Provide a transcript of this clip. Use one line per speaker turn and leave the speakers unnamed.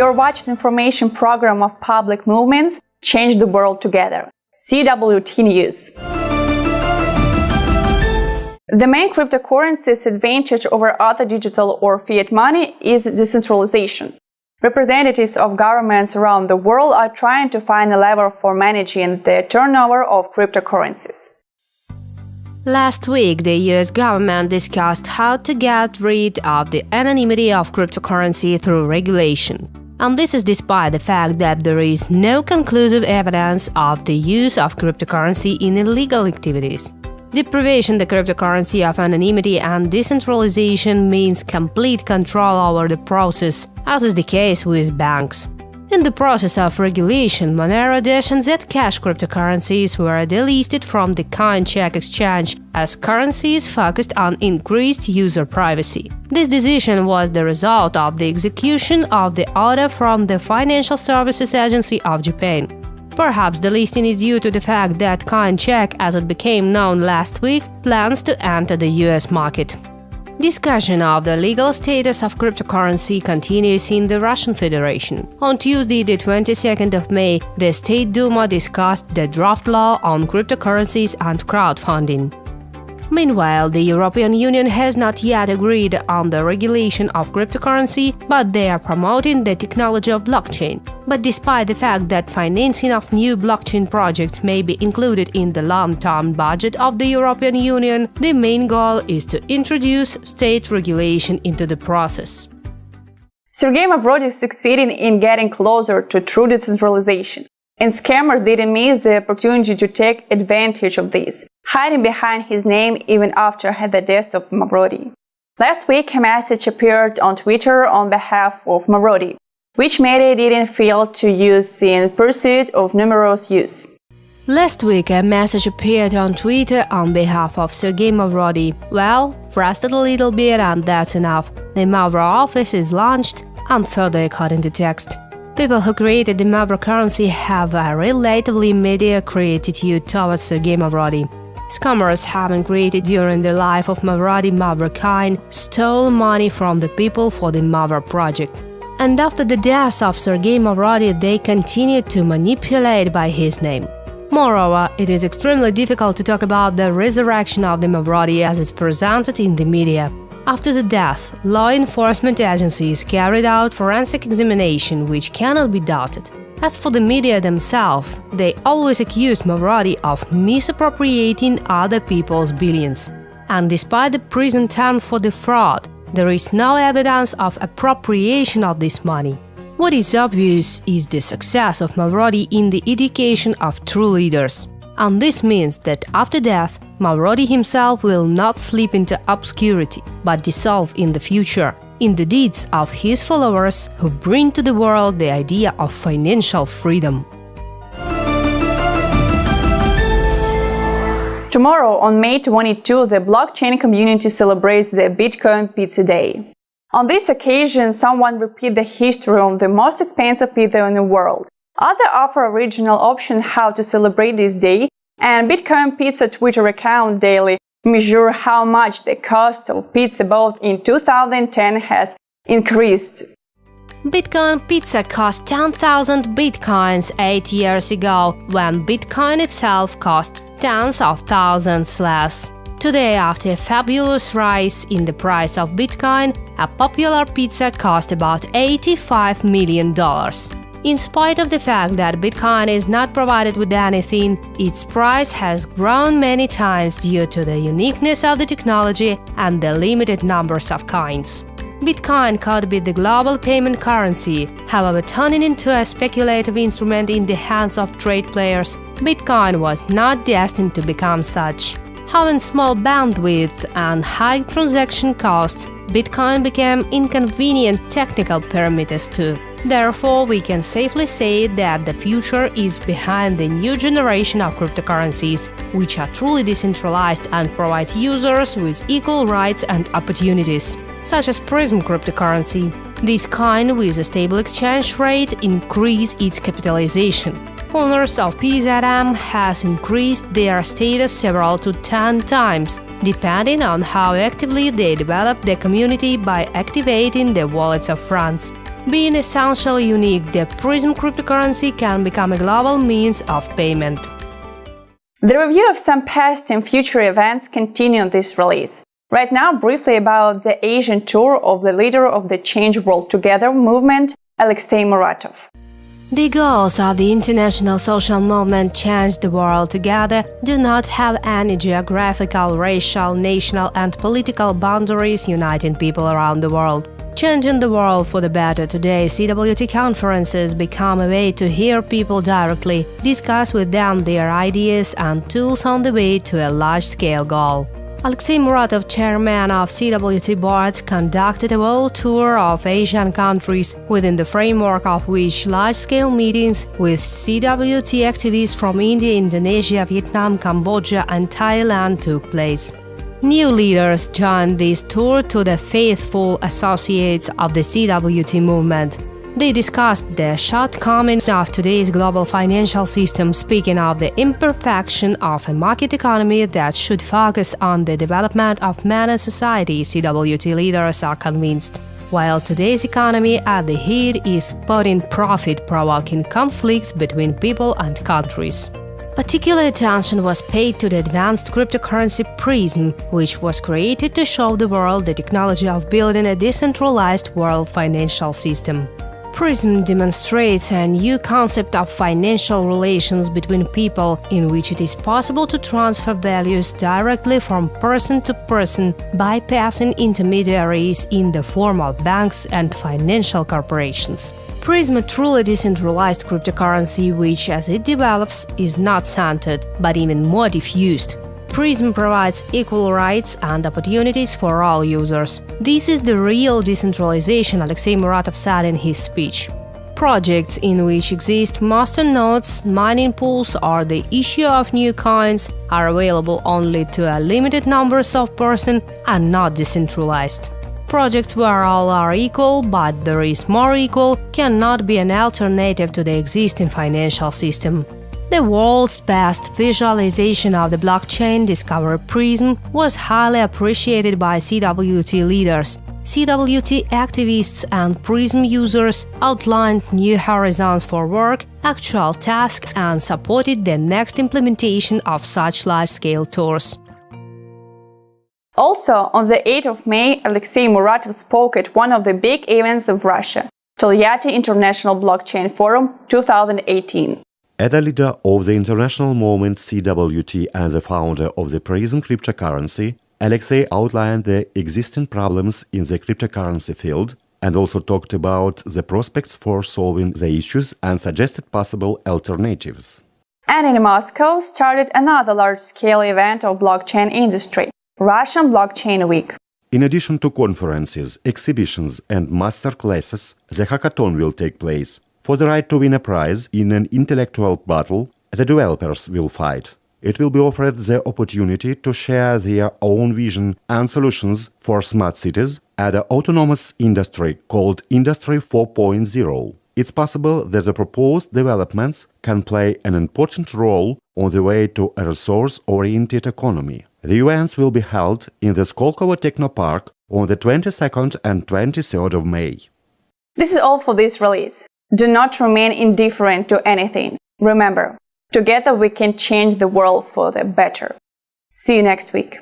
you're watching information program of public movements Change the World Together, CWT News. The main cryptocurrency's advantage over other digital or fiat money is decentralization. Representatives of governments around the world are trying to find a level for managing the turnover of cryptocurrencies.
Last week, the US government discussed how to get rid of the anonymity of cryptocurrency through regulation. And this is despite the fact that there is no conclusive evidence of the use of cryptocurrency in illegal activities. Deprivation the cryptocurrency of anonymity and decentralization means complete control over the process, as is the case with banks. In the process of regulation, Monero Dash and Zcash cryptocurrencies were delisted from the CoinCheck exchange as currencies focused on increased user privacy. This decision was the result of the execution of the order from the Financial Services Agency of Japan. Perhaps the listing is due to the fact that CoinCheck, as it became known last week, plans to enter the US market. Discussion of the legal status of cryptocurrency continues in the Russian Federation. On Tuesday, the 22nd of May, the State Duma discussed the draft law on cryptocurrencies and crowdfunding. Meanwhile, the European Union has not yet agreed on the regulation of cryptocurrency, but they are promoting the technology of blockchain. But despite the fact that financing of new blockchain projects may be included in the long-term budget of the European Union, the main goal is to introduce state regulation into the process.
Sergei Mavrodi is succeeding in getting closer to true decentralization, and scammers didn't miss the opportunity to take advantage of this, hiding behind his name even after the death of Mavrodi. Last week, a message appeared on Twitter on behalf of Mavrodi, which media didn't fail to use in pursuit of numerous use.
Last week, a message appeared on Twitter on behalf of Sergei Mavrodi. Well, pressed it a little bit and that's enough. The Mavro office is launched, and further according to text. People who created the Mavro currency have a relatively mediocre attitude towards Sergei Mavrodi. Scammers having created during the life of Mavrodi Mavrocoin stole money from the people for the Mavro project. And after the death of Sergei Mavrodi, they continued to manipulate by his name. Moreover, it is extremely difficult to talk about the resurrection of the Mavrodi as is presented in the media. After the death, law enforcement agencies carried out forensic examination which cannot be doubted. As for the media themselves, they always accused Mavrodi of misappropriating other people's billions. And despite the prison term for the fraud, there is no evidence of appropriation of this money. What is obvious is the success of Mavrodi in the education of true leaders. And this means that after death, Mavrodi himself will not slip into obscurity, but dissolve in the future, in the deeds of his followers who bring to the world the idea of financial freedom.
Tomorrow, on May 22, the blockchain community celebrates the Bitcoin Pizza Day. On this occasion, someone repeats the history of the most expensive pizza in the world. Others offer original options how to celebrate this day, and Bitcoin Pizza Twitter account daily measure how much the cost of pizza both in 2010 has increased.
Bitcoin Pizza cost 10,000 bitcoins 8 years ago, when Bitcoin itself cost tens of thousands less. Today, after a fabulous rise in the price of Bitcoin, a popular pizza cost about $85 million. In spite of the fact that Bitcoin is not provided with anything, its price has grown many times due to the uniqueness of the technology and the limited numbers of coins. Bitcoin could be the global payment currency, however, turning into a speculative instrument in the hands of trade players, Bitcoin was not destined to become such. Having small bandwidth and high transaction costs, Bitcoin became inconvenient technical parameters too. Therefore, we can safely say that the future is behind the new generation of cryptocurrencies, which are truly decentralized and provide users with equal rights and opportunities, such as Prism cryptocurrency. This coin with a stable exchange rate increase its capitalization. Owners of PZM has increased their status several to 10 times, depending on how actively they develop the community by activating the wallets of friends. Being essentially unique, the Prism cryptocurrency can become a global means of payment.
The review of some past and future events continue in this release. Right now, briefly about the Asian tour of the leader of the Change World Together movement, Alexei Muratov.
The goals of the international social movement Change the World Together do not have any geographical, racial, national and political boundaries uniting people around the world. Changing the world for the better today, CWT conferences become a way to hear people directly, discuss with them their ideas and tools on the way to a large-scale goal. Alexei Muratov, chairman of CWT board, conducted a world tour of Asian countries, within the framework of which large-scale meetings with CWT activists from India, Indonesia, Vietnam, Cambodia and Thailand took place. New leaders joined this tour to the faithful associates of the CWT movement. They discussed the shortcomings of today's global financial system, speaking of the imperfection of a market economy that should focus on the development of man and society. CWT leaders are convinced. While today's economy at the heat is putting profit, provoking conflicts between people and countries. Particular attention was paid to the advanced cryptocurrency Prism, which was created to show the world the technology of building a decentralized world financial system. Prism demonstrates a new concept of financial relations between people, in which it is possible to transfer values directly from person to person, bypassing intermediaries in the form of banks and financial corporations. Prism, a truly decentralized cryptocurrency which, as it develops, is not centered, but even more diffused. Prism provides equal rights and opportunities for all users. This is the real decentralization, Alexei Muratov said in his speech. Projects in which exist masternodes, mining pools, or the issue of new coins are available only to a limited numbers of persons and not decentralized. Projects where all are equal, but there is more equal, cannot be an alternative to the existing financial system. The world's best visualization of the blockchain, Discover Prism, was highly appreciated by CWT leaders. CWT activists and Prism users outlined new horizons for work, actual tasks, and supported the next implementation of such large-scale tours.
Also, on the 8th of May, Alexei Muratov spoke at one of the big events of Russia, CWT International Blockchain Forum 2018.
As a leader of the international movement CWT and the founder of the Prism cryptocurrency, Alexei outlined the existing problems in the cryptocurrency field and also talked about the prospects for solving the issues and suggested possible alternatives.
And in Moscow started another large-scale event of blockchain industry, Russian Blockchain Week.
In addition to conferences, exhibitions and master classes, the hackathon will take place. For the right to win a prize in an intellectual battle, the developers will fight. It will be offered the opportunity to share their own vision and solutions for smart cities and an autonomous industry called Industry 4.0. It's possible that the proposed developments can play an important role on the way to a resource-oriented economy. The events will be held in the Skolkovo Technopark on the 22nd and 23rd of May.
This is all for this release. Do not remain indifferent to anything. Remember, together we can change the world for the better. See you next week.